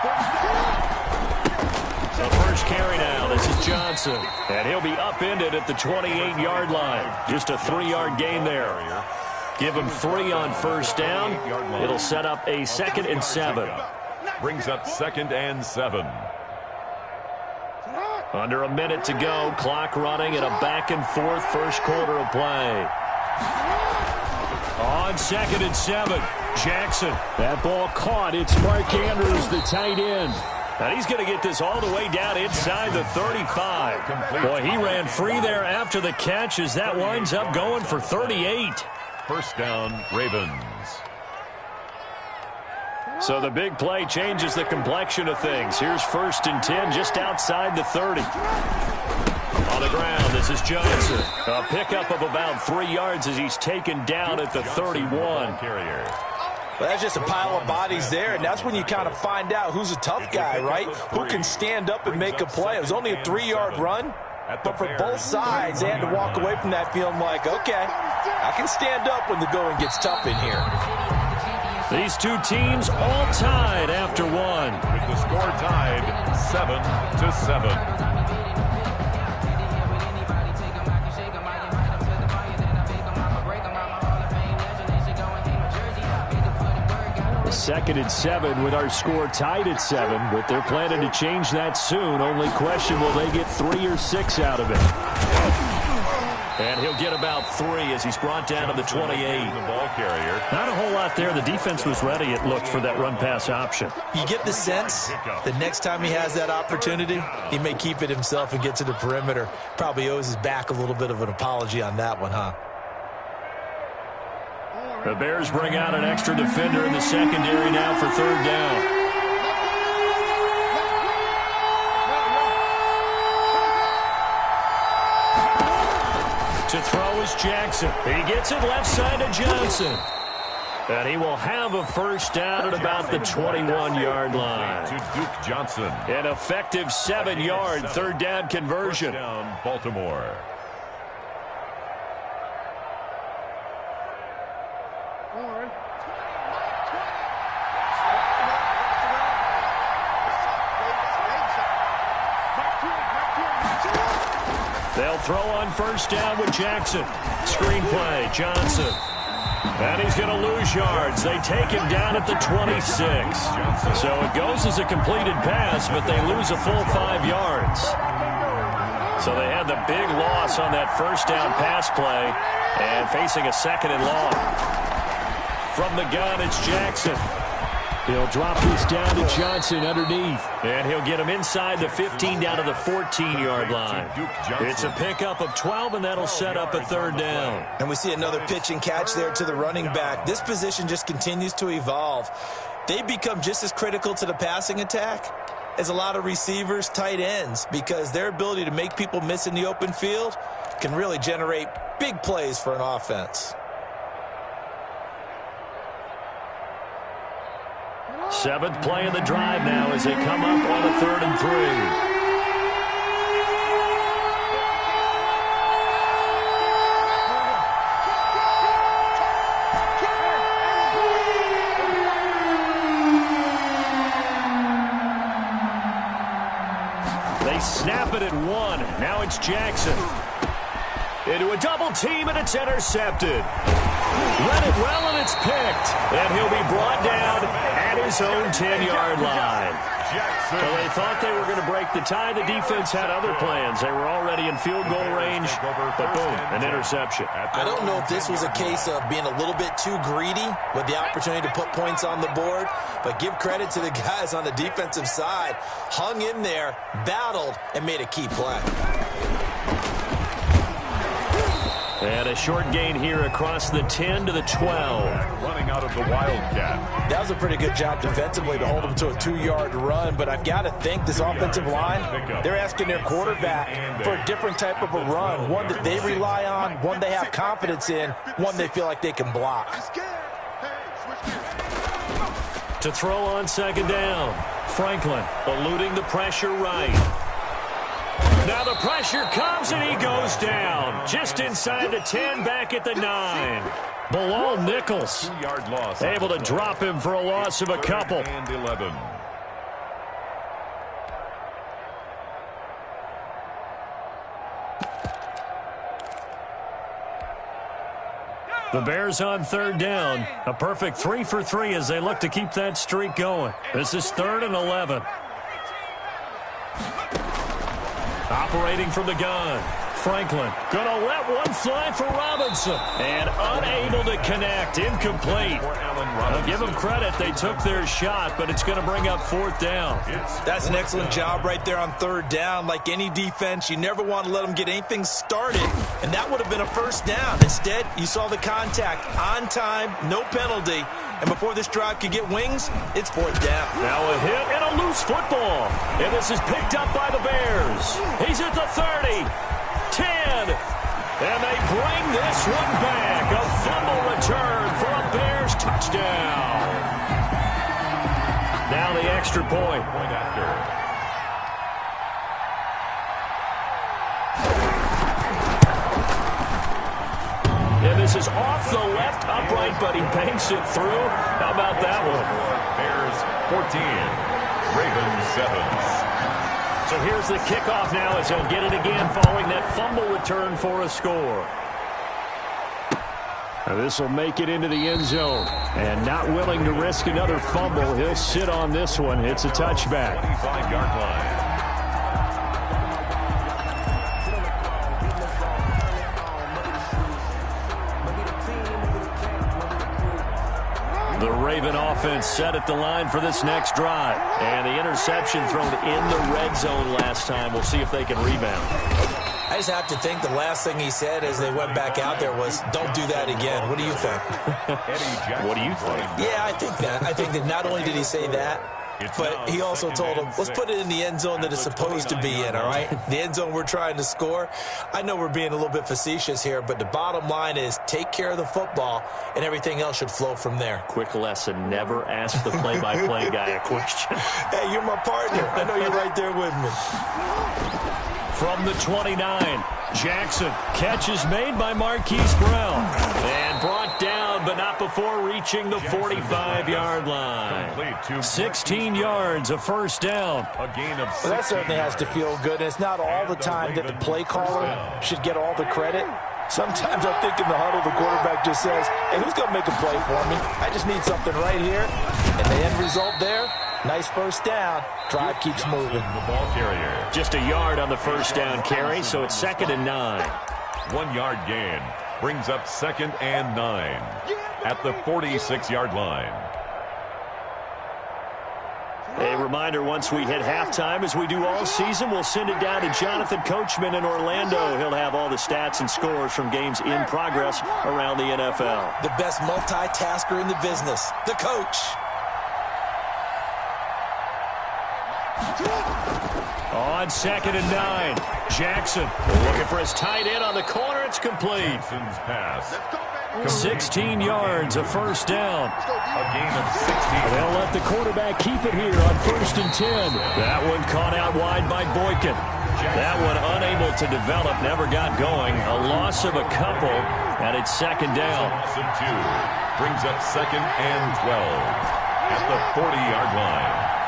The first carry now. This is Johnson. And he'll be upended at the 28-yard line. Just a 3-yard gain there. Give him 3 on first down. It'll set up a 2nd and 7. Brings up 2nd and 7. Under a minute to go. Clock running at a back-and-forth first quarter of play. On 2nd and 7. Jackson. That ball caught. It's Mark Andrews, the tight end. And he's going to get this all the way down inside the 35. Boy, he ran free there after the catch as that winds up going for 38. First down, Ravens. So the big play changes the complexion of things. Here's 1st and 10 just outside the 30. On the ground, this is Johnson. A pickup of about 3 yards as he's taken down at the 31. Well, that's just a pile of bodies there, and that's when you kind of find out who's a tough guy, right? Who can stand up and make a play. It was only a 3-yard run, but for both sides, they had to walk away from that feeling like, okay, I can stand up when the going gets tough in here. These two teams all tied after one. With the score tied 7-7. 2nd and 7 with our score tied at 7, but they're planning to change that soon. Only question, will they get 3 or 6 out of it? And he'll get about 3 as he's brought down to the 28. The ball carrier. Not a whole lot there. The defense was ready, it looked, for that run-pass option. You get the sense the next time he has that opportunity, he may keep it himself and get to the perimeter. Probably owes his back a little bit of an apology on that one, huh? The Bears bring out an extra defender in the secondary now for 3rd down. To throw is Jackson. He gets it left side to Johnson. And he will have a first down at about the 21-yard line. To Duke Johnson. An effective 7-yard 3rd down conversion. Down Baltimore. They'll throw on first down with Jackson. Screen play, Johnson. And he's going to lose yards. They take him down at the 26. So it goes as a completed pass, but they lose a full 5 yards. So they had the big loss on that first down pass play and facing a 2nd and long. From the gun, it's Jackson. He'll drop this down to Johnson underneath. And he'll get him inside the 15 down to the 14-yard line. It's a pickup of 12, and that'll set up a 3rd down. And we see another pitch and catch there to the running back. This position just continues to evolve. They become just as critical to the passing attack as a lot of receivers, tight ends, because their ability to make people miss in the open field can really generate big plays for an offense. 7th play of the drive now as they come up on a 3rd and 3. They snap it at 1. Now it's Jackson. Into a double team, and it's intercepted. Read it well, and it's picked. And he'll be brought down at his own 10-yard line. Well, they thought they were going to break the tie. The defense had other plans. They were already in field goal range, but boom, an interception. I don't know if this was a case of being a little bit too greedy with the opportunity to put points on the board, but give credit to the guys on the defensive side. Hung in there, battled, and made a key play. And a short gain here across the 10 to the 12. Running out of the Wildcat. That was a pretty good job defensively to hold him to a 2-yard run, but I've got to think this offensive line, they're asking their quarterback for a different type of a run, one that they rely on, one they have confidence in, one they feel like they can block. To throw on 2nd down, Franklin eluding the pressure right. Now the pressure comes and he goes down. Just inside the 10, back at the 9. Below Nichols. 2-yard loss. Able to drop him for a loss of a couple. And 11. The Bears on third down. A perfect 3 for 3 as they look to keep that streak going. This is 3rd and 11. Operating from the gun. Franklin gonna let one fly for Robinson. And unable to connect. Incomplete. I'll give them credit. They took their shot, but it's going to bring up 4th down. That's an excellent job right there on 3rd down. Like any defense, you never want to let them get anything started. And that would have been a 1st down. Instead, you saw the contact. On time, no penalty. And before this drive could get wings, it's 4th down. Now a hit and a loose football. And this is picked up by the Bears. He's at the 30. 10, and they bring this one back. A fumble return for a Bears touchdown. Now the extra point. And this is off the left upright, but he banks it through. How about that one? Bears 14, Ravens 7. So here's the kickoff now as he'll get it again following that fumble return for a score. Now this will make it into the end zone. And not willing to risk another fumble, he'll sit on this one. It's a touchback. 25-yard line. The Raven offense set at the line for this next drive. And the interception thrown in the red zone last time. We'll see if they can rebound. I just have to think the last thing he said as they went back out there was, don't do that again. What do you think? What do you think? Yeah, I think that. I think that not only did he say that, but he also told him, let's put it in the end zone that it's supposed to be in, all right? The end zone we're trying to score. I know we're being a little bit facetious here, but the bottom line is take care of the football, and everything else should flow from there. Quick lesson, never ask the play-by-play guy a question. Hey, you're my partner. I know you're right there with me. From the 29, Jackson. Catch is made by Marquise Brown. And brought down, but not before reaching the 45-yard line. 16 yards, a 1st down. A gain of 6. Well, that certainly has to feel good. And it's not all the time that the play caller should get all the credit. Sometimes I think in the huddle, the quarterback just says, hey, who's going to make a play for me? I just need something right here. And the end result there, nice 1st down. Drive keeps moving. The ball carrier. Just a yard on the 1st down carry, so it's 2nd and 9. 1-yard gain brings up 2nd and 9 at the 46-yard line. A reminder, once we hit halftime, as we do all season, we'll send it down to Jonathan Coachman in Orlando. He'll have all the stats and scores from games in progress around the NFL. The best multitasker in the business, the coach. On 2nd and 9, Jackson looking for his tight end on the corner. It's complete. Jackson's pass. 16 yards, a 1st down. A gain of 16. They'll let the quarterback keep it here on 1st and 10. That one caught out wide by Boykin. That one unable to develop, never got going. A loss of a couple, and it's 2nd down. Loss of 2 brings up 2nd and 12 at the 40-yard line.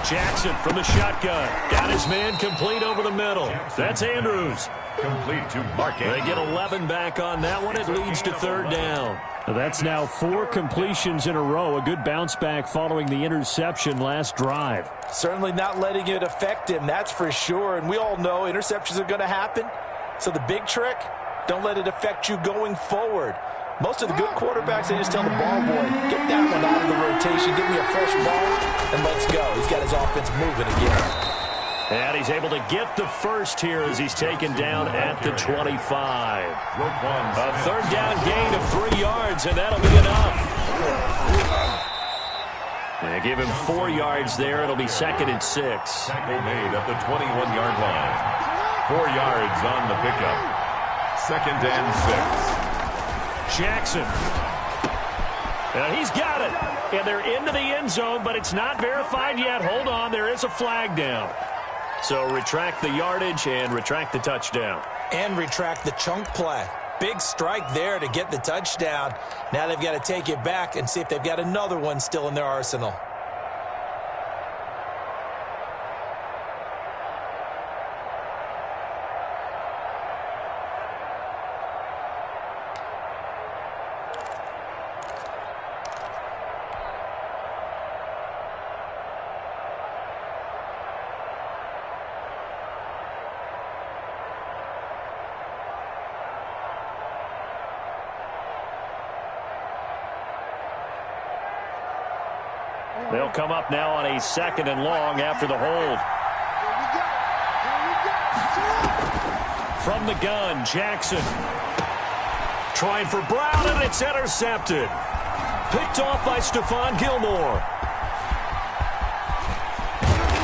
Jackson from the shotgun. Got his man complete over the middle. That's Andrews. Complete to Mark Andrews. They get 11 back on that one. It leads to 3rd down. That's now 4 completions in a row. A good bounce back following the interception last drive. Certainly not letting it affect him, that's for sure. And we all know interceptions are going to happen. So the big trick, don't let it affect you going forward. Most of the good quarterbacks, they just tell the ball boy, get that one out of the rotation, give me a fresh ball, and let's go. He's got his offense moving again. And he's able to get the first here as he's taken down at the 25. A 3rd down gain of 3 yards, and that'll be enough. And give him 4 yards there. It'll be 2nd and 6. Tackle made at the 21-yard line. 4 yards on the pickup. 2nd and 6. Jackson. He's got it. And they're into the end zone, but it's not verified yet. Hold on, there is a flag down. So retract the yardage and retract the touchdown. And retract the chunk play. Big strike there to get the touchdown. Now they've got to take it back and see if they've got another one still in their arsenal. They'll come up now on a 2nd and long after the hold. From the gun, Jackson. Trying for Brown, and it's intercepted. Picked off by Stephon Gilmore.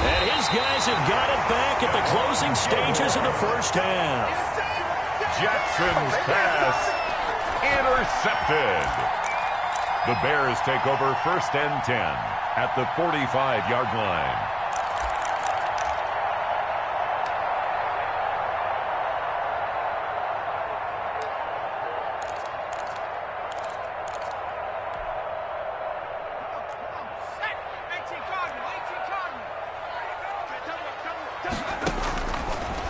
And his guys have got it back at the closing stages of the first half. Jackson's pass intercepted. The Bears take over 1st and 10 at the 45-yard line.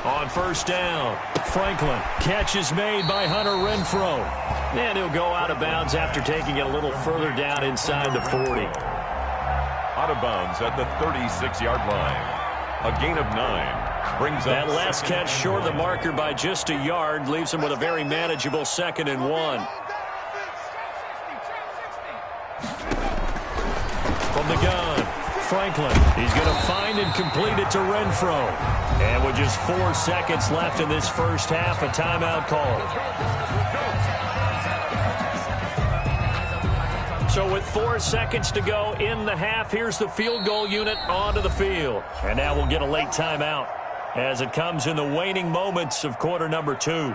On 1st down, Franklin. Catch is made by Hunter Renfrow. And he'll go out of bounds after taking it a little further down inside the 40. Out of bounds at the 36-yard line. A gain of 9 brings up that last catch short of the marker by just a yard, leaves him with a very manageable 2nd and 1. From the gun, Franklin. He's going to find and complete it to Renfrow. And with just 4 seconds left in this first half, a timeout called. So with 4 seconds to go in the half, here's the field goal unit onto the field. And now we'll get a late timeout as it comes in the waning moments of quarter number 2.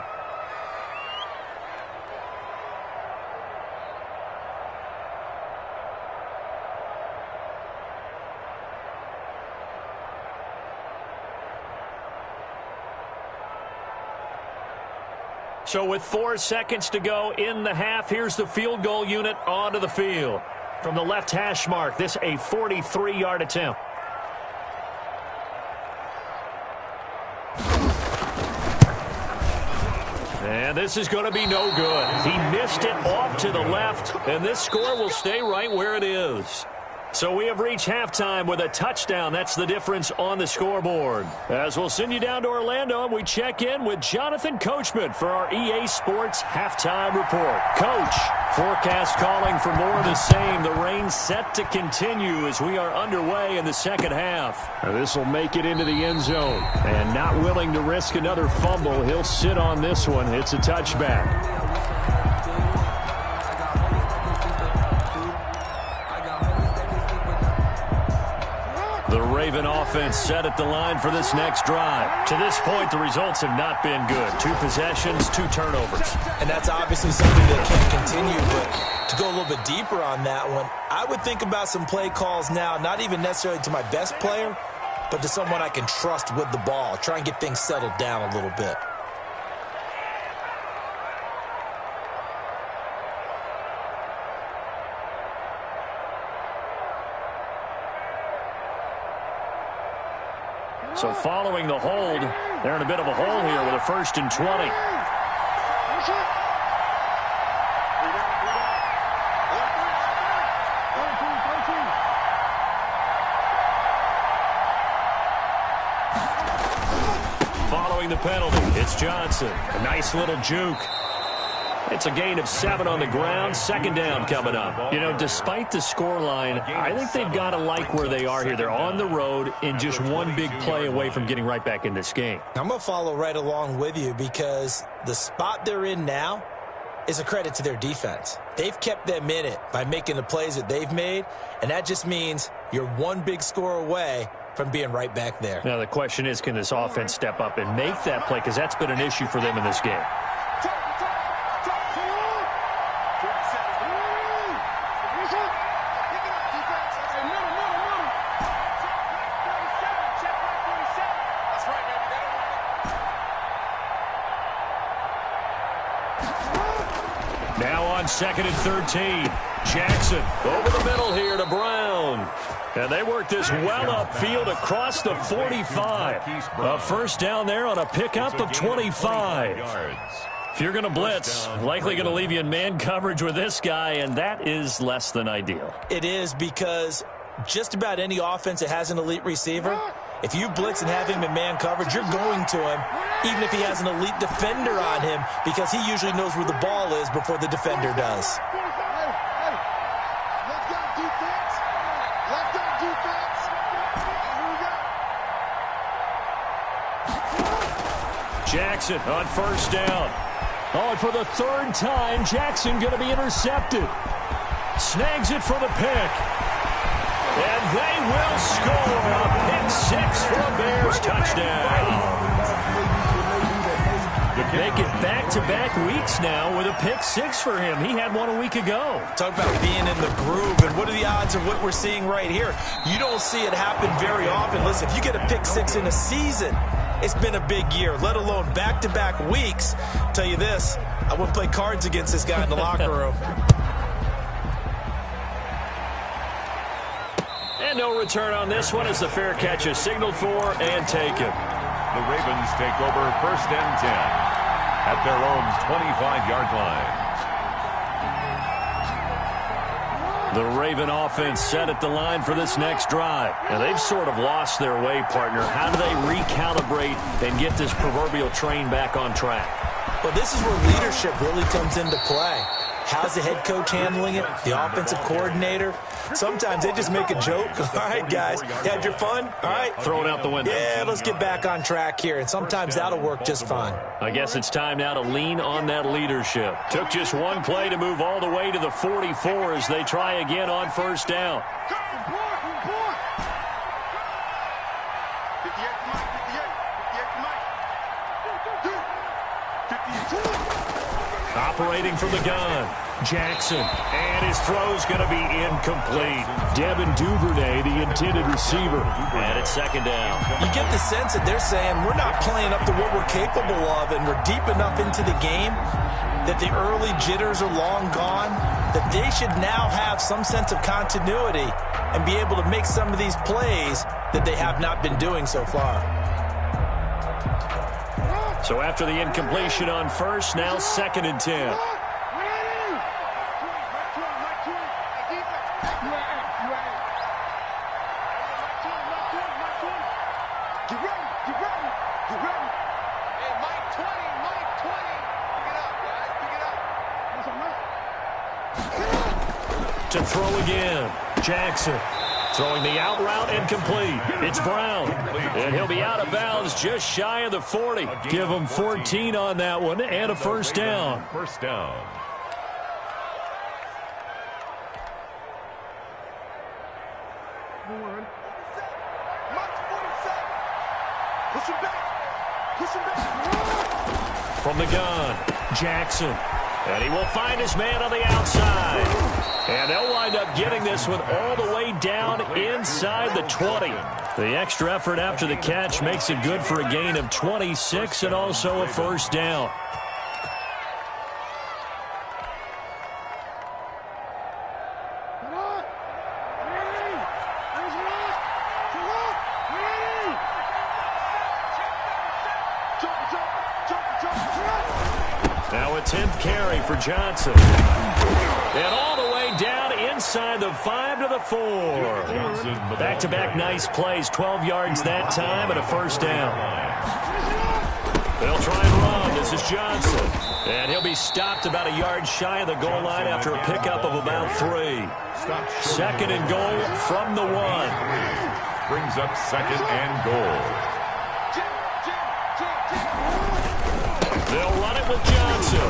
So with 4 seconds to go in the half, here's the field goal unit onto the field. From the left hash mark, this a 43-yard attempt. And this is going to be no good. He missed it off to the left, and this score will stay right where it is. So we have reached halftime with a touchdown. That's the difference on the scoreboard. As we'll send you down to Orlando, and we check in with Jonathan Coachman for our EA Sports Halftime Report. Coach, forecast calling for more of the same. The rain set to continue as we are underway in the second half. This will make it into the end zone. And not willing to risk another fumble, he'll sit on this one. It's a touchback. The Raven offense set at the line for this next drive. To this point, the results have not been good. 2 possessions, 2 turnovers. And that's obviously something that can't continue, but to go a little bit deeper on that one, I would think about some play calls now, not even necessarily to my best player, but to someone I can trust with the ball. Try and get things settled down a little bit. So following the hold, they're in a bit of a hole here with a 1st and 20. Following the penalty, it's Johnson. A nice little juke. It's a gain of 7 on the ground. 2nd down coming up. You know, despite the scoreline, I think they've got to like where they are here. They're on the road and just one big play away from getting right back in this game. I'm going to follow right along with you because the spot they're in now is a credit to their defense. They've kept them in it by making the plays that they've made, and that just means you're one big score away from being right back there. Now, the question is, can this offense step up and make that play? Because that's been an issue for them in this game. Now on 2nd and 13. Jackson over the middle here to Brown. And they work this well upfield across the 45. A 1st down there on a pickup of 25. If you're going to blitz, likely going to leave you in man coverage with this guy, and that is less than ideal. It is because just about any offense that has an elite receiver, if you blitz and have him in man coverage, you're going to him, even if he has an elite defender on him, because he usually knows where the ball is before the defender does. Jackson on first down. Oh, and for the third time, Jackson going to be intercepted. Snags it for the pick. And they will score a pick six for a Bears touchdown. Make it back-to-back weeks now with a pick six for him. He had one a week ago. Talk about being in the groove, and what are the odds of what we're seeing right here? You don't see it happen very often. Listen, if you get a pick six in a season, it's been a big year, let alone back-to-back weeks. I'll tell you this, I wouldn't play cards against this guy in the locker room. And no return on this one as the fair catch is signaled for and taken. The Ravens take over first and 10 at their own 25-yard line. The Raven offense set at the line for this next drive. And they've sort of lost their way, partner. How do they recalibrate and get this proverbial train back on track? Well, this is where leadership really comes into play. How's the head coach handling it? The offensive coordinator? Sometimes they just make a joke. All right, guys, you had your fun? All right. Throw it out the window. Yeah, let's get back on track here. And sometimes that'll work just fine. I guess it's time now to lean on that leadership. Took just one play to move all the way to the 44 as they try again on first down. Operating from the gun, Jackson, and his throw's going to be incomplete. Devin Duvernay, the intended receiver, and it's second down. You get the sense that they're saying we're not playing up to what we're capable of, and we're deep enough into the game that the early jitters are long gone, that they should now have some sense of continuity and be able to make some of these plays that they have not been doing so far. So after the incompletion on first, now second and 10. To throw again, Jackson. Throwing the out route incomplete. It's Brown. And he'll be out of bounds just shy of the 40. Give him 14 on that one and a first down. First down. From the gun, Jackson. And he will find his man on the outside. And they'll wind up getting this one all the way down inside the 20. The extra effort after the catch makes it good for a gain of 26 and also a first down. Now a 10th carry for Johnson. And all the way down inside the 5 to the 4. Back-to-back nice plays. 12 yards that time and a first down. They'll try and run. This is Johnson. And he'll be stopped about a yard shy of the goal line after a pickup of about 3. Second and goal from the 1. Brings up second and goal. They'll run it with Johnson.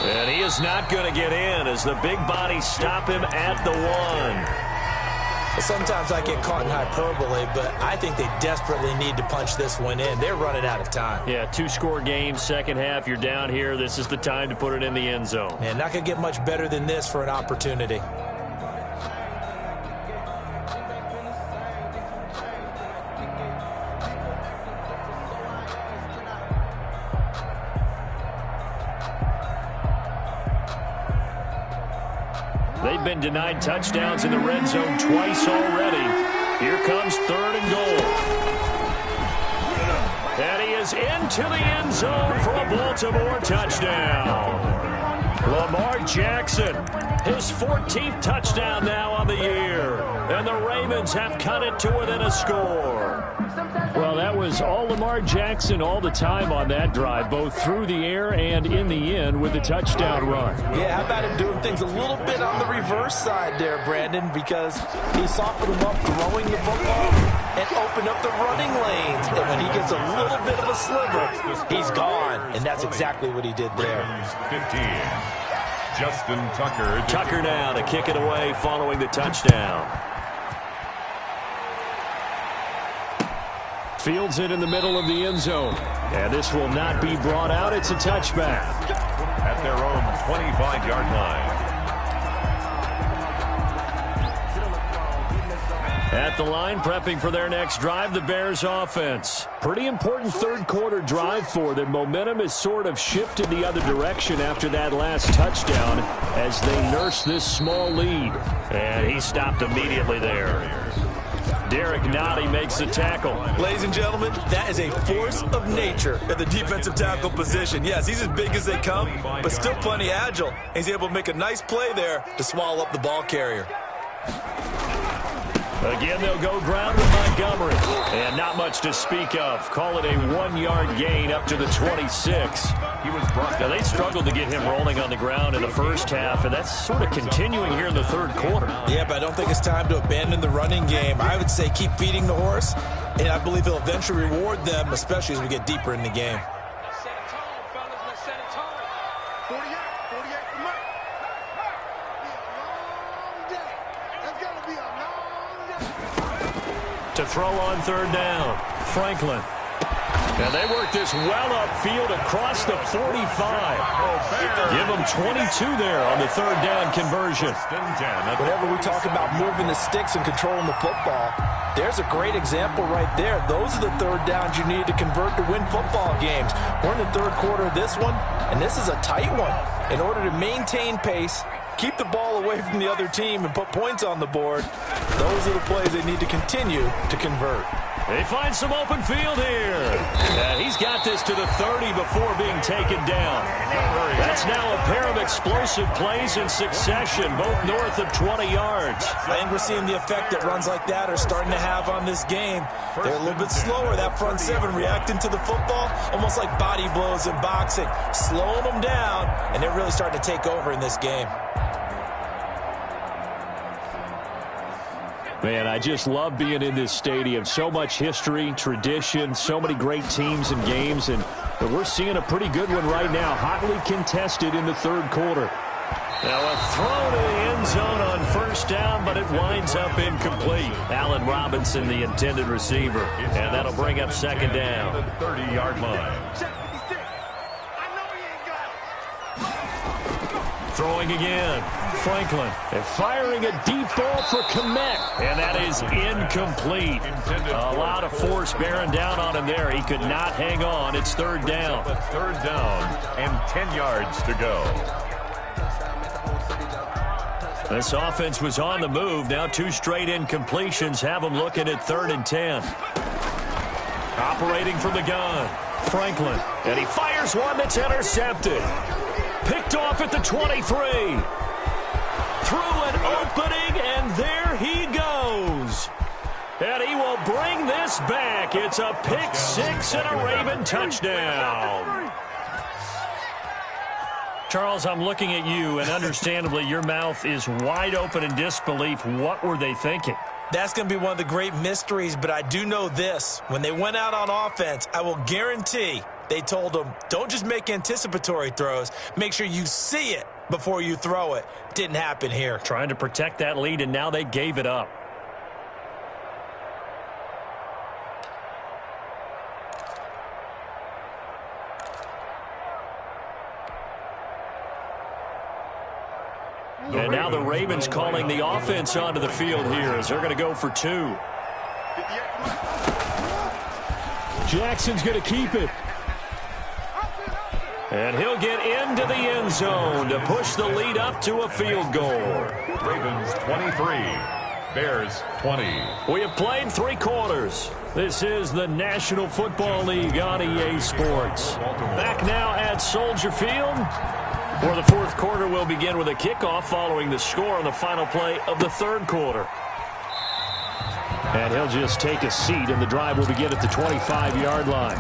And he is not going to get in as the big bodies stop him at the 1. Sometimes I get caught in hyperbole, but I think they desperately need to punch this one in. They're running out of time. Yeah, 2-score game, second half. You're down here. This is the time to put it in the end zone. And not going to get much better than this for an opportunity. They've been denied touchdowns in the red zone twice already. Here comes third and goal. And he is into the end zone for a Baltimore touchdown. Lamar Jackson, his 14th touchdown now on the year. And the Ravens have cut it to within a score. Well, that was all Lamar Jackson all the time on that drive, both through the air and in the end with the touchdown run. Yeah, how about him doing things a little bit on the reverse side there, Brandon, because he softened him up throwing the football and opened up the running lanes. And when he gets a little bit of a sliver, he's gone. And that's exactly what he did there. 15. Justin Tucker. Tucker now to kick it away following the touchdown. Fields it in the middle of the end zone. And this will not be brought out. It's a touchback. At their own 25-yard line. At the line, prepping for their next drive, the Bears offense. Pretty important third quarter drive for them. Momentum has sort of shifted the other direction after that last touchdown as they nurse this small lead. And he stopped immediately there. Derek Nottie makes the tackle. Ladies and gentlemen, that is a force of nature at the defensive tackle position. Yes, he's as big as they come, but still plenty agile. He's able to make a nice play there to swallow up the ball carrier. Again, they'll go ground with Montgomery. And not much to speak of. Call it a 1-yard gain up to the 26. Now, they struggled to get him rolling on the ground in the first half, and that's sort of continuing here in the third quarter. Yeah, but I don't think it's time to abandon the running game. I would say keep feeding the horse, and I believe he'll eventually reward them, especially as we get deeper in the game. To throw on third down, Franklin. And they work this well upfield across the 45. Give them 22 there on the third down conversion. Whenever we talk about moving the sticks and controlling the football, there's a great example right there. Those are the third downs you need to convert to win football games. We're in the third quarter of this one, and this is a tight one. In order to maintain pace, keep the ball away from the other team, and put points on the board, those are the plays they need to continue to convert. They find some open field here. And he's got this to the 30 before being taken down. That's now a pair of explosive plays in succession, both north of 20 yards. I think we're seeing the effect that runs like that are starting to have on this game. They're a little bit slower, that front seven, reacting to the football, almost like body blows in boxing, slowing them down, and they're really starting to take over in this game. Man, I just love being in this stadium. So much history, tradition, so many great teams and games, and we're seeing a pretty good one right now, hotly contested in the third quarter. Now a throw to the end zone on first down, but it winds up incomplete. Allen Robinson, the intended receiver, and that'll bring up second down. The 30-yard line. Throwing again, Franklin, and firing a deep ball for Kmet, and that is incomplete. A lot of force bearing down on him there. He could not hang on. It's third down. Third down and 10 yards to go. This offense was on the move. Now 2 straight incompletions have them looking at 3rd and 10. Operating from the gun, Franklin, and he fires one that's intercepted. Picked off at the 23. Through an opening, and there he goes. And he will bring this back. It's a pick 6 and a Raven touchdown. Charles, I'm looking at you, and understandably your mouth is wide open in disbelief. What were they thinking? That's going to be one of the great mysteries, but I do know this. When they went out on offense, I will guarantee they told them, don't just make anticipatory throws. Make sure you see it before you throw it. Didn't happen here. Trying to protect that lead, and now they gave it up. And now the Ravens calling the offense onto the field here as they're going to go for 2. Jackson's going to keep it. And he'll get into the end zone to push the lead up to a field goal. Ravens 23, Bears 20. We have played 3 quarters. This is the National Football League on EA Sports. Back now at Soldier Field, where the 4th quarter will begin with a kickoff following the score on the final play of the 3rd quarter. And he'll just take a seat, and the drive will begin at the 25-yard line.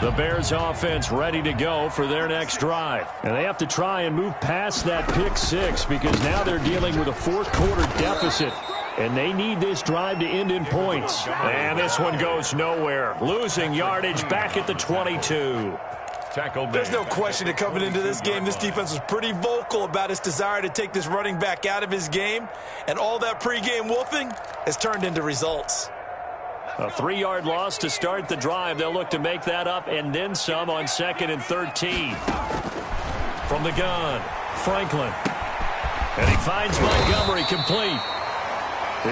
The Bears offense ready to go for their next drive. And they have to try and move past that pick six because now they're dealing with a fourth-quarter deficit. And they need this drive to end in points. And this one goes nowhere. Losing yardage back at the 22. There's no question that coming into this game, this defense was pretty vocal about its desire to take this running back out of his game. And all that pregame wolfing has turned into results. A 3-yard loss to start the drive. They'll look to make that up and then some on 2nd and 13. From the gun, Franklin. And he finds Montgomery complete.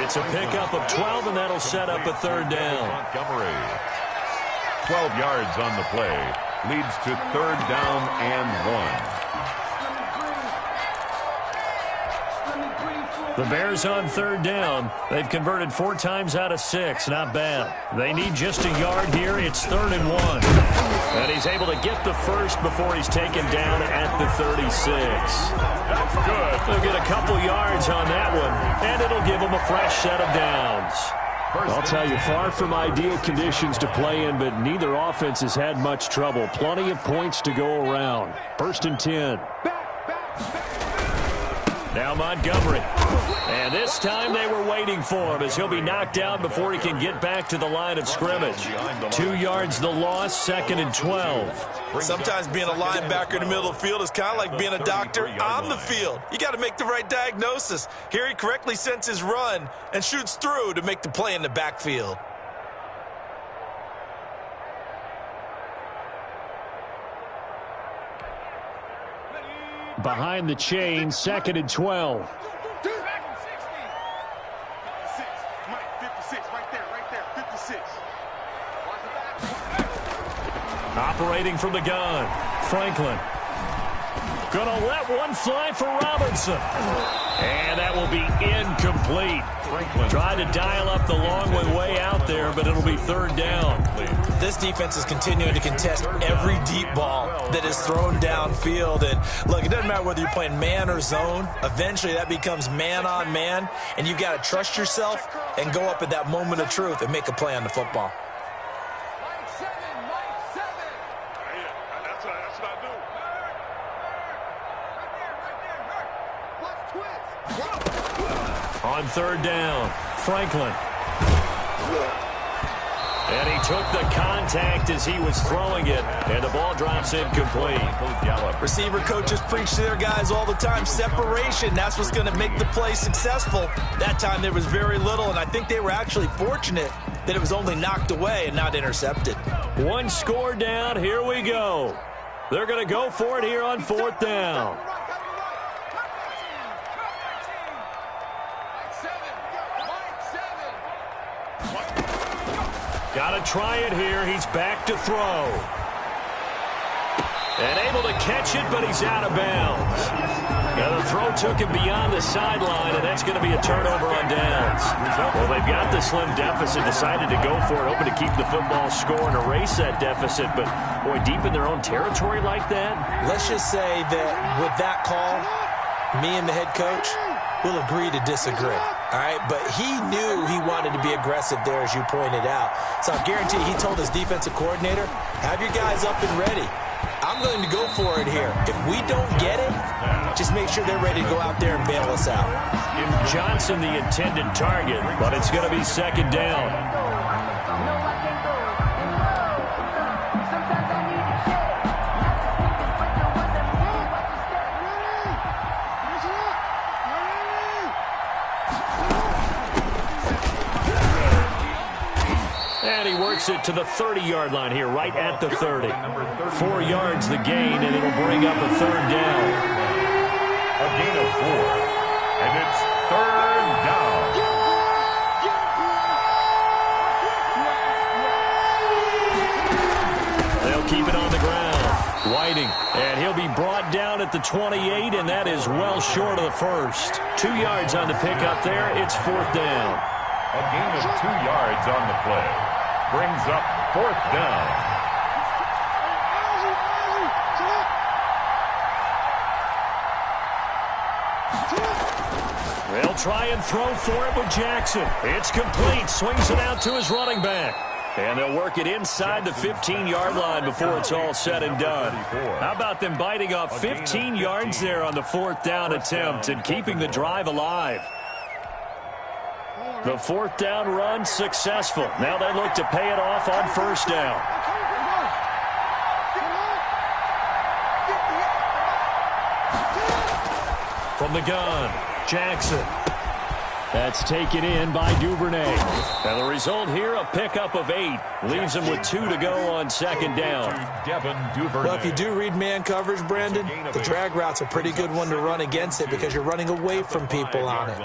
It's a pickup of 12, and that'll set up a 3rd down. Montgomery. 12 yards on the play. Leads to 3rd down and 1. The Bears on 3rd down. They've converted 4 times out of 6. Not bad. They need just a yard here. It's 3rd and 1. And he's able to get the first before he's taken down at the 36. That's good. They'll get a couple yards on that one, and it'll give them a fresh set of downs. I'll tell you, far from ideal conditions to play in, but neither offense has had much trouble. Plenty of points to go around. 1st and 10. Now Montgomery. And this time they were waiting for him as he'll be knocked down before he can get back to the line of scrimmage. 2 yards the loss, 2nd and 12. Sometimes being a linebacker in the middle of the field is kind of like being a doctor on the field. You got to make the right diagnosis. Here he correctly sends his run and shoots through to make the play in the backfield. Behind the chain, 2nd and 12. Operating from the gun, Franklin. Gonna let one fly for Robinson. And that will be incomplete. Franklin tried to dial up the long way out there, but it'll be 3rd down. This defense is continuing to contest every deep ball that is thrown downfield. And look, it doesn't matter whether you're playing man or zone. Eventually that becomes man on man, and you got to trust yourself and go up at that moment of truth and make a play on the football. On 3rd down, Franklin. And he took the contact as he was throwing it, and the ball drops incomplete. Receiver coaches preach to their guys all the time, separation. That's what's going to make the play successful. That time there was very little, and I think they were actually fortunate that it was only knocked away and not intercepted. 1 score down. Here we go. They're going to go for it here on 4th down. Got to try it here. He's back to throw. And able to catch it, but he's out of bounds. Now the throw took him beyond the sideline, and that's going to be a turnover on downs. Well, they've got the slim deficit, decided to go for it, hoping to keep the football score and erase that deficit. But, boy, deep in their own territory like that. Let's just say that with that call, me and the head coach will agree to disagree. All right, but he knew he wanted to be aggressive there, as you pointed out. So I guarantee he told his defensive coordinator, have your guys up and ready. I'm going to go for it here. If we don't get it, just make sure they're ready to go out there and bail us out. Johnson the intended target, but it's going to be 2nd down. And he works it to the 30-yard line here, right at the 30. 4 yards the gain, and it'll bring up a 3rd down. A gain of 4, and it's 3rd down. They'll keep it on the ground. Whiting, and he'll be brought down at the 28, and that is well short of the first. 2 yards on the pickup there. It's 4th down. A gain of 2 yards on the play. brings up 4th down. They'll try and throw for it with Jackson. It's complete. Swings it out to his running back. And they'll work it inside the 15-yard line before it's all said and done. How about them biting off 15 yards there on the 4th down attempt and keeping the drive alive? The 4th down run successful. Now they look to pay it off on 1st down. From the gun, Jackson. That's taken in by Duvernay. And the result here, a pickup of 8. Leaves him with 2 to go on 2nd down. Well, if you do read man coverage, Brandon, the drag route's a pretty good one to run against it because you're running away from people on it.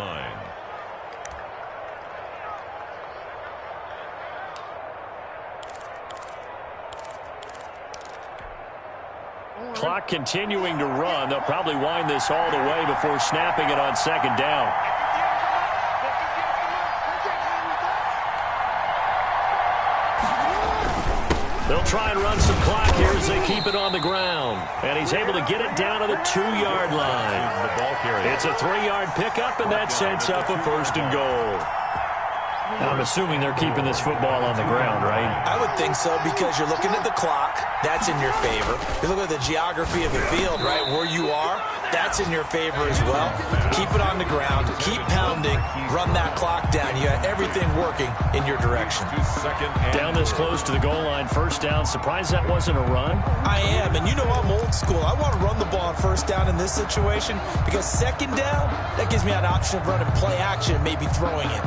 Clock continuing to run. They'll probably wind this all the way before snapping it on 2nd down. They'll try and run some clock here as they keep it on the ground. And he's able to get it down to the 2-yard line. It's a 3-yard pickup, and that sets up a 1st and goal. I'm assuming they're keeping this football on the ground, right? I would think so because you're looking at the clock. That's in your favor. You look at the geography of the field, right, where you are. That's in your favor as well. Keep it on the ground. Keep pounding. Run that clock down. You got everything working in your direction. Down this close to the goal line, 1st down. Surprised that wasn't a run? I am, and you know I'm old school. I want to run the ball on 1st down in this situation because 2nd down, that gives me an option of running play action and maybe throwing it.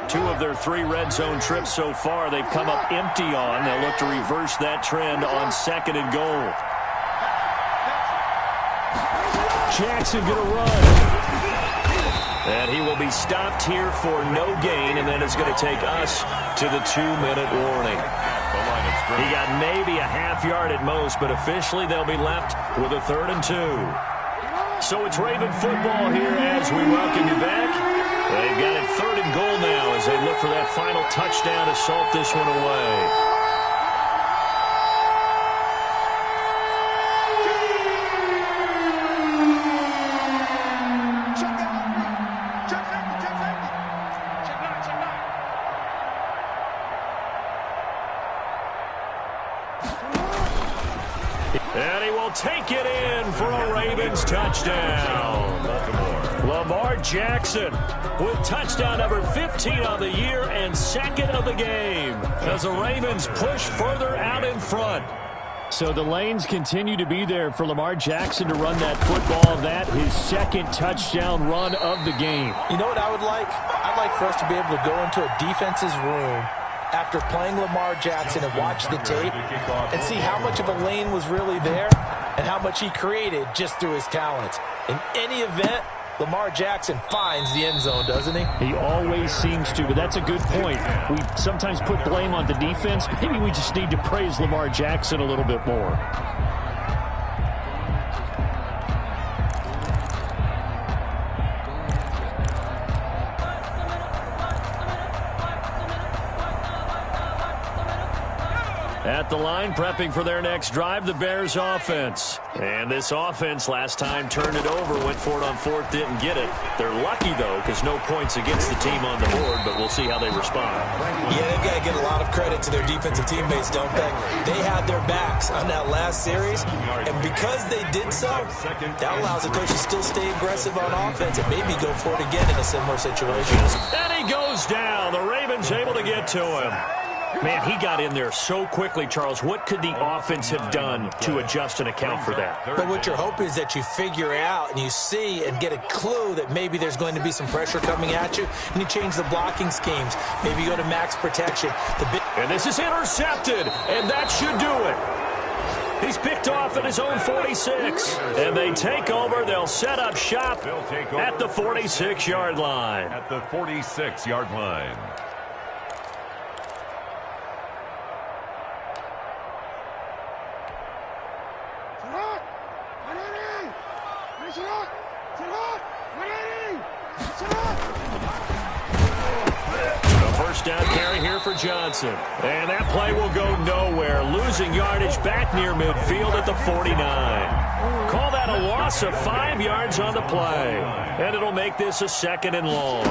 Two of their 3 red zone trips so far, they've come up empty on. They'll look to reverse that trend on 2nd and goal. Jackson going to run. And he will be stopped here for no gain, and then it's going to take us to the 2-minute warning. He got maybe a half-yard at most, but officially they'll be left with a 3rd and 2. So it's Raven football here as we welcome you back. They've got it 3rd and goal now as they look for that final touchdown to salt this one away. And he will take it in for a Ravens touchdown. Lamar Jackson with touchdown number 15 on the year and 2nd of the game as the Ravens push further out in front. So the lanes continue to be there for Lamar Jackson to run that football. That his 2nd touchdown run of the game. You know what I would like? I'd like for us to be able to go into a defense's room after playing Lamar Jackson and watch the tape and see how much of a lane was really there and how much he created just through his talents. In any event, Lamar Jackson finds the end zone, doesn't he? He always seems to, but that's a good point. We sometimes put blame on the defense. Maybe we just need to praise Lamar Jackson a little bit more. At the line, prepping for their next drive, the Bears offense. And this offense last time turned it over, went for it on 4th, didn't get it. They're lucky, though, because no points against the team on the board, but we'll see how they respond. Yeah, they've got to give a lot of credit to their defensive teammates, don't they? They had their backs on that last series, and because they did so, that allows the coach to still stay aggressive on offense and maybe go for it again in a similar situation. And he goes down. The Ravens able to get to him. Man, he got in there so quickly, Charles. What could the offense have done to adjust and account for that? But what you're hoping is that you figure out and you see and get a clue that maybe there's going to be some pressure coming at you, and you change the blocking schemes. Maybe you go to max protection. And this is intercepted, and that should do it. He's picked off at his own 46. And they take over. They'll set up shop at the 46-yard line. At the 46-yard line. A first down carry here for Johnson. And that play will go nowhere. Losing yardage back near midfield at the 49. Call that a loss of 5 yards on the play. And it'll make this a 2nd and long.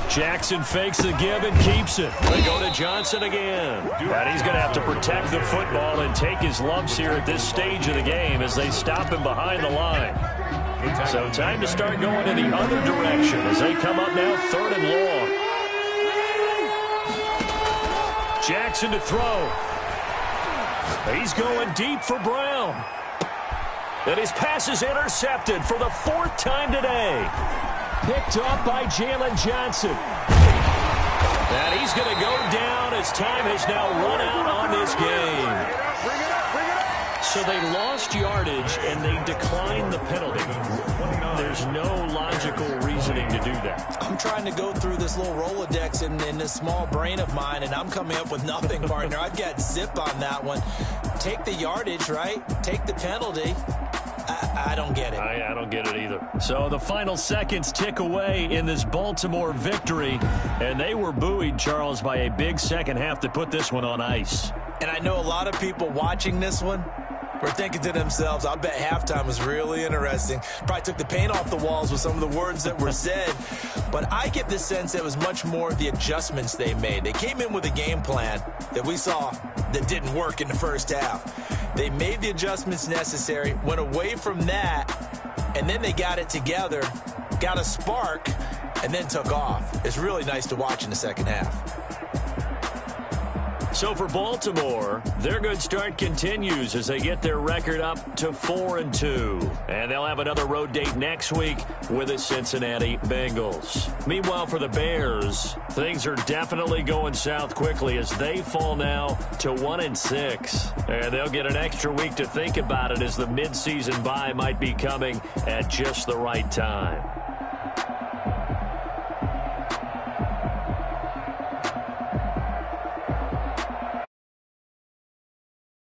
Jackson fakes the give and keeps it. They go to Johnson again. And he's going to have to protect the football and take his lumps here at this stage of the game as they stop him behind the line. So time to start going in the other direction as they come up now 3rd and long. Jackson to throw. He's going deep for Brown. And his pass is intercepted for the 4th time today. Picked up by Jalen Johnson. And he's going to go down as time has now run out on this game. So they lost yardage and they declined the penalty. There's no logical reasoning to do that. I'm trying to go through this little Rolodex in this small brain of mine, and I'm coming up with nothing, partner. I've got zip on that one. Take the yardage, right? Take the penalty. I don't get it. I don't get it either. So the final seconds tick away in this Baltimore victory, and they were buoyed, Charles, by a big second half to put this one on ice. And I know a lot of people watching this one were thinking to themselves, I bet halftime was really interesting. Probably took the paint off the walls with some of the words that were said. But I get the sense that it was much more the adjustments they made. They came in with a game plan that we saw that didn't work in the first half. They made the adjustments necessary, went away from that, and then they got it together, got a spark, and then took off. It's really nice to watch in the second half. So for Baltimore, their good start continues as they get their record up to 4-2. And they'll have another road date next week with the Cincinnati Bengals. Meanwhile, for the Bears, things are definitely going south quickly as they fall now to 1-6. And they'll get an extra week to think about it as the midseason bye might be coming at just the right time.